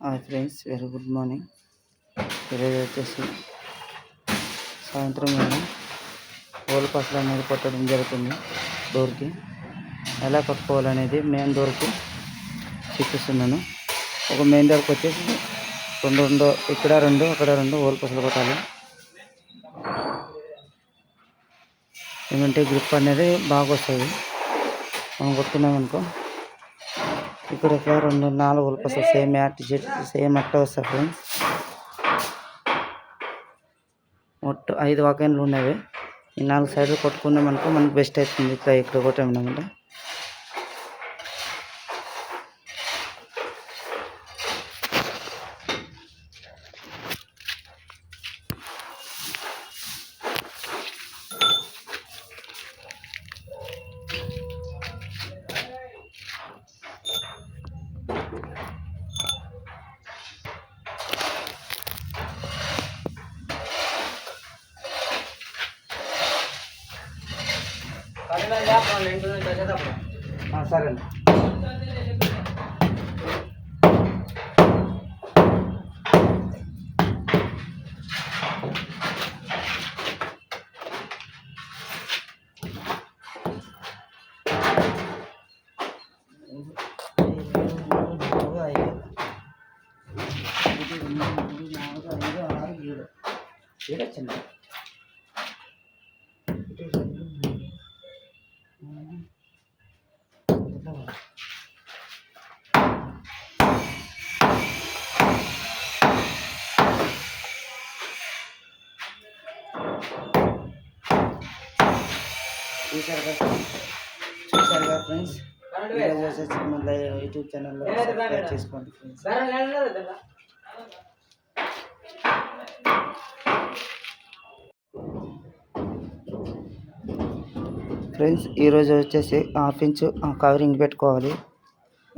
Hi friends, very good morning. ఈరోజు వచ్చేసి సాయంత్రం వేళ హోల్ పసలు అనేది కొట్టడం జరుగుతుంది. డోర్కి ఎలా కట్టుకోవాలనేది మెయిన్ డోర్కి చూపిస్తున్నాను. ఒక మెయిన్ డోర్కి వచ్చేసి రెండు ఇక్కడ రెండు అక్కడ రెండు హోల్ పసలు కొట్టాలి. ఏమంటే గ్రిప్ అనేది బాగా వస్తుంది. మనం కొట్టుకున్నామనుకో ఇక్కడ రెండు 4 హోల్ పసలు సేమ్ సేమ్ అట్ట వస్తాయి ఫ్రెండ్స్. మొత్తం 5 వాకన్లు ఉన్నవి. ఈ 4 సైడ్లు కొట్టుకున్నామనుకో మనకు బెస్ట్ అవుతుంది. ఇట్లా ఇక్కడ కొట్టామన్నమాట. సరే చిన్న చూసారు కదా ఫ్రెండ్స్. ఈరోజు వచ్చేసి మన యూట్యూబ్ ఛానల్లో సబ్స్క్రైబ్ చేసుకోండి ఫ్రెండ్స్. ఫ్రెండ్స్ ఈరోజు వచ్చేసి 1/2 ఇంచు కవరింగ్ పెట్టుకోవాలి.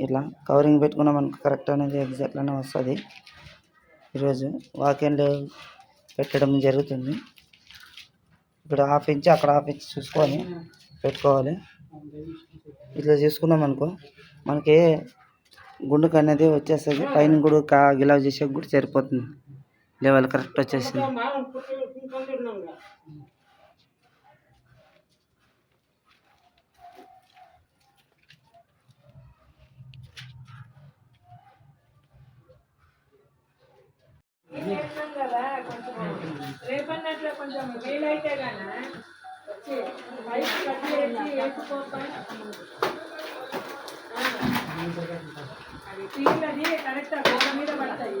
ఇట్లా కవరింగ్ పెట్టుకున్నా మనకు కరెక్ట్ అనేది ఎగ్జాక్ట్గానే వస్తుంది. ఈరోజు వాకెన్లు పెట్టడం జరుగుతుంది. ఇక్కడ 1/2 ఇంచు అక్కడ 1/2 ఇంచు చూసుకొని పెట్టుకోవాలి. ఇట్లా చేసుకున్నాం అనుకో మనకి గుండుకు అనేది వచ్చేస్తుంది. పైన కూడా గిలావ్ చేసే కూడా సరిపోతుంది. లెవెల్ కరెక్ట్ వచ్చేసింది. రేపన్నట్లో కొంచెం వీలైతే కానీ వచ్చి పైకి కట్టి అది తీగది కరెక్ట్ గోడ మీద పడతాయి.